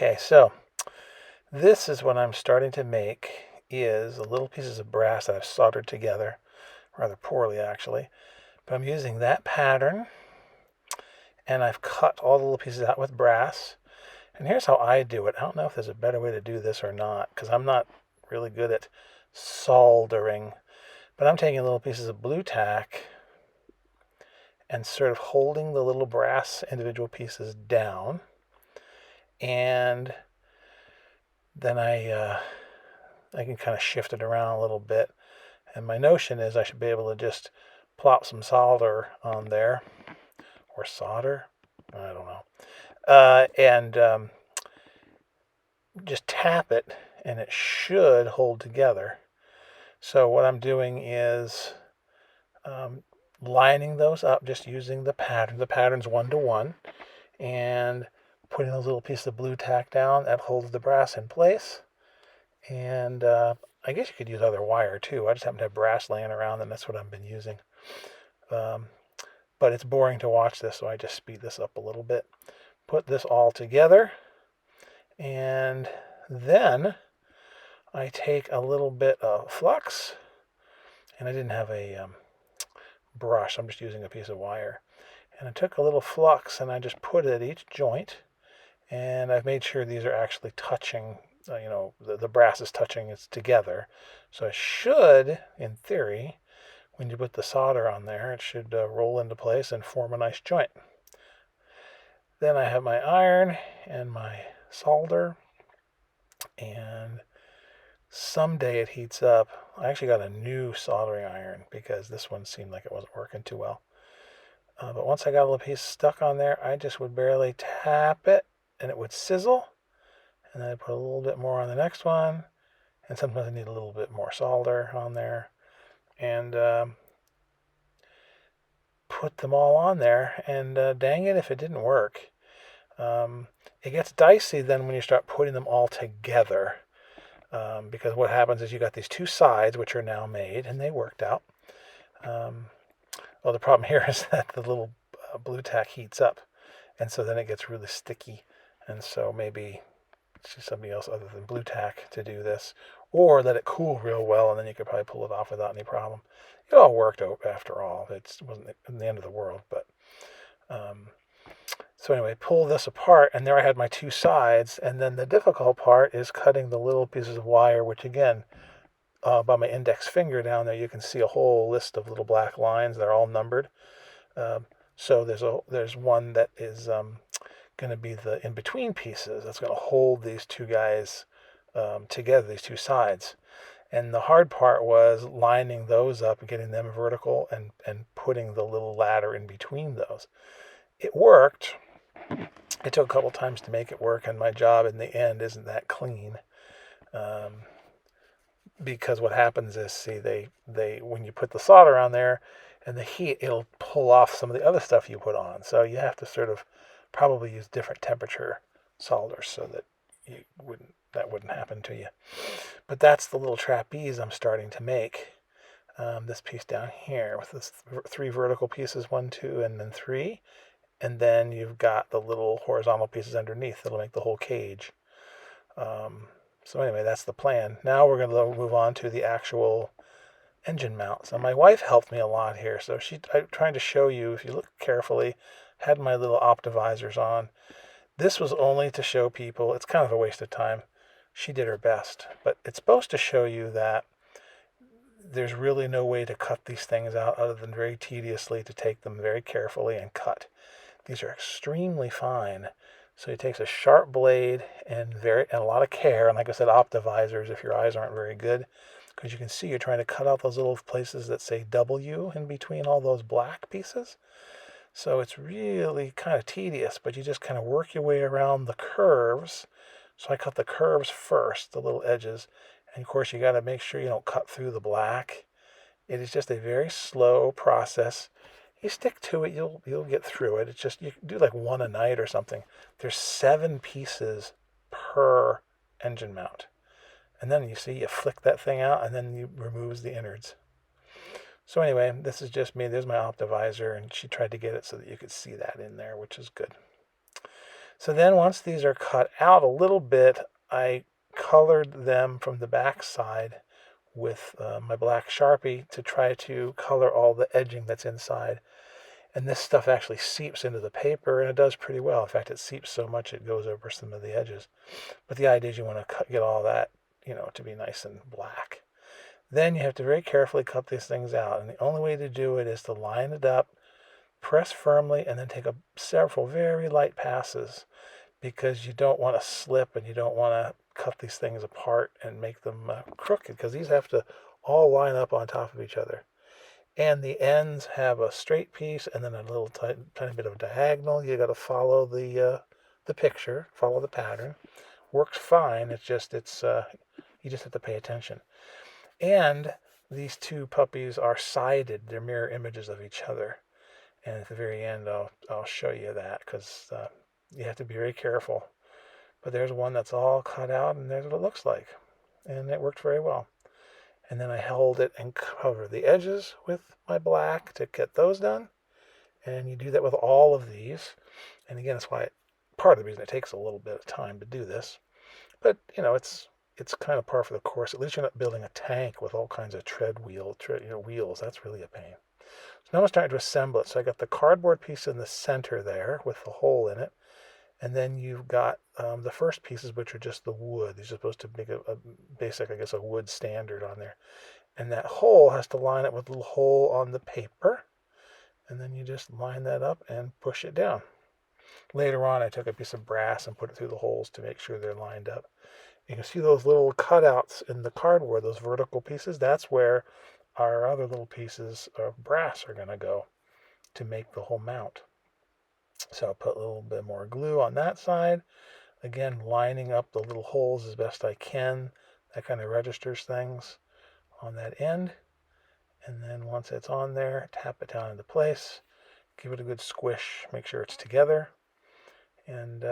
Okay, so this is what I'm starting to make is little pieces of brass that I've soldered together, rather poorly actually. But I'm using that pattern and I've cut all the little pieces out with brass. And here's how I do it. I don't know if there's a better way to do this or not because I'm not really good at soldering. But I'm taking little pieces of blue tack and sort of holding the little brass individual pieces down. And then I can kind of shift it around a little bit. And my notion is I should be able to just plop some solder on there, or solder, I don't know, and just tap it, and it should hold together. So what I'm doing is lining those up, just using the pattern. The pattern's 1-to-1, and putting a little piece of blue tack down that holds the brass in place. And I guess you could use other wire too. I just happen to have brass laying around, and that's what I've been using. But it's boring to watch this, so I just speed this up a little bit. Put this all together, and then I take a little bit of flux, and I didn't have a brush. I'm just using a piece of wire. And I took a little flux, and I just put it at each joint, and I've made sure these are actually touching. The brass is touching it together. So it should, in theory, when you put the solder on there, it should roll into place and form a nice joint. Then I have my iron and my solder, and someday it heats up. I actually got a new soldering iron because this one seemed like it wasn't working too well. But once I got a little piece stuck on there, I just would barely tap it and it would sizzle. And then I put a little bit more on the next one. And sometimes I need a little bit more solder on there. And put them all on there. And dang it if it didn't work. It gets dicey then when you start putting them all together. Because what happens is you got these two sides, which are now made, and they worked out. Well, the problem here is that the little blue tack heats up, and so then it gets really sticky. And so maybe choose somebody else other than blue tack to do this, or let it cool real well, and then you could probably pull it off without any problem. It all worked out after all. It wasn't the end of the world, but so anyway, pull this apart, and there I had my two sides, and then the difficult part is cutting the little pieces of wire, which again, by my index finger down there, you can see a whole list of little black lines. They're all numbered. So there's one that is going to be the in-between pieces that's going to hold these two guys together, these two sides. And the hard part was lining those up and getting them vertical and putting the little ladder in between those. It worked. It took a couple times to make it work, and my job in the end isn't that clean. Because what happens is, see, they when you put the solder on there and the heat, it'll pull off some of the other stuff you put on. So you have to sort of probably use different temperature solder so that that wouldn't happen to you. But that's the little trapeze I'm starting to make. This piece down here with this 3 vertical pieces, 1, 2, and then 3. And then you've got the little horizontal pieces underneath that'll make the whole cage. So anyway, that's the plan. Now we're going to move on to the actual engine mount. So my wife helped me a lot here. So I'm trying to show you, if you look carefully, had my little optivisors on. This was only to show people, it's kind of a waste of time. She did her best. But it's supposed to show you that there's really no way to cut these things out other than very tediously to take them very carefully and cut. These are extremely fine. So it takes a sharp blade and a lot of care. And like I said, optivisors if your eyes aren't very good. Because you can see you're trying to cut out those little places that say W in between all those black pieces. So it's really kind of tedious, but you just kind of work your way around the curves. So I cut the curves first, the little edges. And of course you got to make sure you don't cut through the black. It is just a very slow process. You stick to it, you'll get through it. It's just, you do like one a night or something. There's 7 pieces per engine mount. And then you see, you flick that thing out, and then you removes the innards. So anyway, this is just me. There's my optivisor, and she tried to get it so that you could see that in there, which is good. So then once these are cut out a little bit, I colored them from the back side with my black Sharpie to try to color all the edging that's inside. And this stuff actually seeps into the paper, and it does pretty well. In fact, it seeps so much it goes over some of the edges. But the idea is you want to get all that, to be nice and black. Then you have to very carefully cut these things out. And the only way to do it is to line it up, press firmly, and then take several very light passes, because you don't want to slip and you don't want to cut these things apart and make them crooked, because these have to all line up on top of each other. And the ends have a straight piece and then a little tiny bit of diagonal. You got to follow the picture, follow the pattern. Works fine. It's you just have to pay attention. And these two puppies are sided. They're mirror images of each other. And at the very end, I'll show you that, because you have to be very careful. But there's one that's all cut out, and there's what it looks like. And it worked very well. And then I held it and covered the edges with my black to get those done. And you do that with all of these. And again, that's why part of the reason it takes a little bit of time to do this. But, it's kind of par for the course. At least you're not building a tank with all kinds of wheels. That's really a pain. So now I'm starting to assemble it. So I got the cardboard piece in the center there with the hole in it. And then you've got the first pieces, which are just the wood. These are supposed to make a basic, I guess, a wood standard on there. And that hole has to line up with a little hole on the paper. And then you just line that up and push it down. Later on, I took a piece of brass and put it through the holes to make sure they're lined up. You can see those little cutouts in the cardboard, those vertical pieces. That's where our other little pieces of brass are going to go to make the whole mount. So I'll put a little bit more glue on that side. Again, lining up the little holes as best I can. That kind of registers things on that end. And then once it's on there, tap it down into place. Give it a good squish. Make sure it's together. And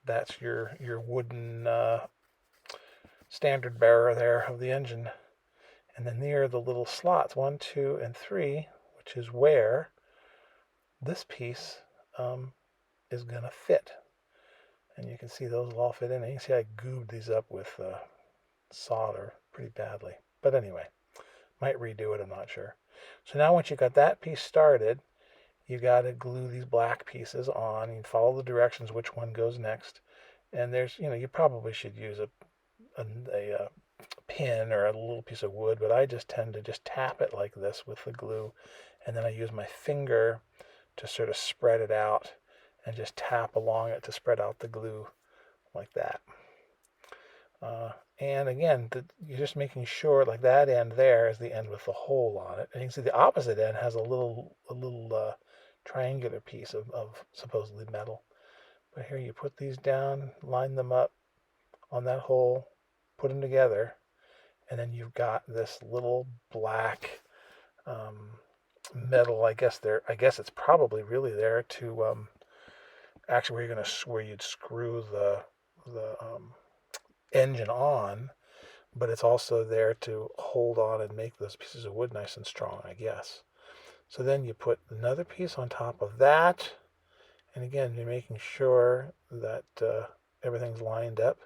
that's your wooden standard bearer there of the engine. And then there are the little slots, 1, 2, and 3, which is where this piece is going to fit. And you can see those will all fit in. And you can see I goobed these up with solder pretty badly. But anyway, might redo it, I'm not sure. So now once you got that piece started, you got to glue these black pieces on. You follow the directions which one goes next. And there's, you probably should use a pin or a little piece of wood, but I just tend to just tap it like this with the glue. And then I use my finger to sort of spread it out and just tap along it to spread out the glue like that. And again, you're just making sure, like that end there is the end with the hole on it. And you can see the opposite end has a little triangular piece of supposedly metal. But here you put these down, line them up on that hole, put them together, and then you've got this little black metal. I guess it's probably really there to actually where you'd screw the engine on, but it's also there to hold on and make those pieces of wood nice and strong, I guess. So then you put another piece on top of that, and again, you're making sure that everything's lined up.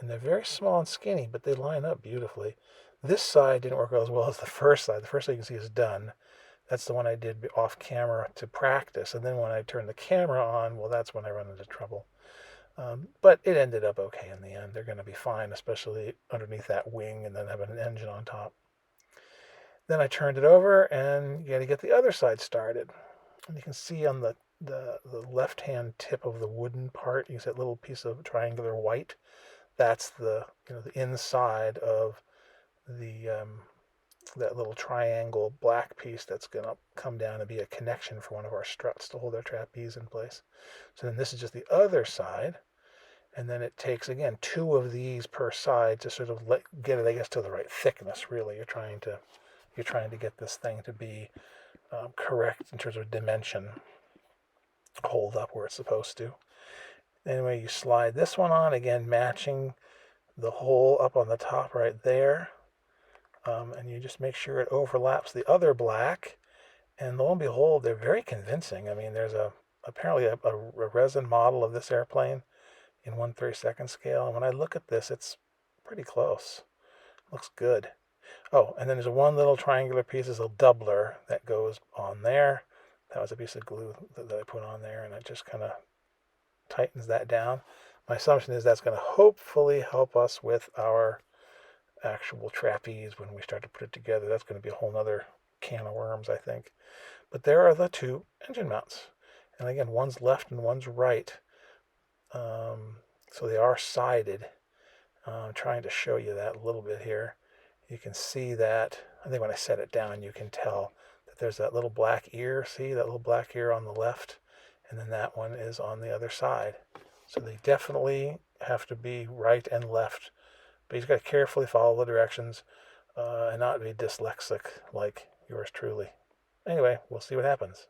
And they're very small and skinny, but they line up beautifully. This side didn't work as well as the first side. The first side you can see is done. That's the one I did off camera to practice. And then when I turned the camera on, well, that's when I run into trouble. But it ended up okay in the end. They're going to be fine, especially underneath that wing and then having an engine on top. Then I turned it over, and you got to get the other side started. And you can see on the left-hand tip of the wooden part, you see that little piece of triangular white. That's the inside of the that little triangle black piece that's going to come down and be a connection for one of our struts to hold our trapeze in place. So then this is just the other side, and then it takes again 2 of these per side to sort of get it, I guess, to the right thickness. Really, you're trying to get this thing to be correct in terms of dimension, hold up where it's supposed to. Anyway, you slide this one on, again matching the hole up on the top right there. And you just make sure it overlaps the other black. And lo and behold, they're very convincing. I mean, there's a apparently a resin model of this airplane in 1/32 scale. And when I look at this, it's pretty close. Looks good. Oh, and then there's one little triangular piece, is a doubler that goes on there. That was a piece of glue that I put on there, and it just kind of tightens that down. My assumption is that's going to hopefully help us with our actual trapeze when we start to put it together. That's going to be a whole nother can of worms, I think. But there are the two engine mounts. And again, one's left and one's right. So they are sided. I'm trying to show you that a little bit here. You can see that, I think when I set it down, you can tell that there's that little black ear. See that little black ear on the left? And then that one is on the other side. So they definitely have to be right and left. But you've got to carefully follow the directions and not be dyslexic like yours truly. Anyway, we'll see what happens.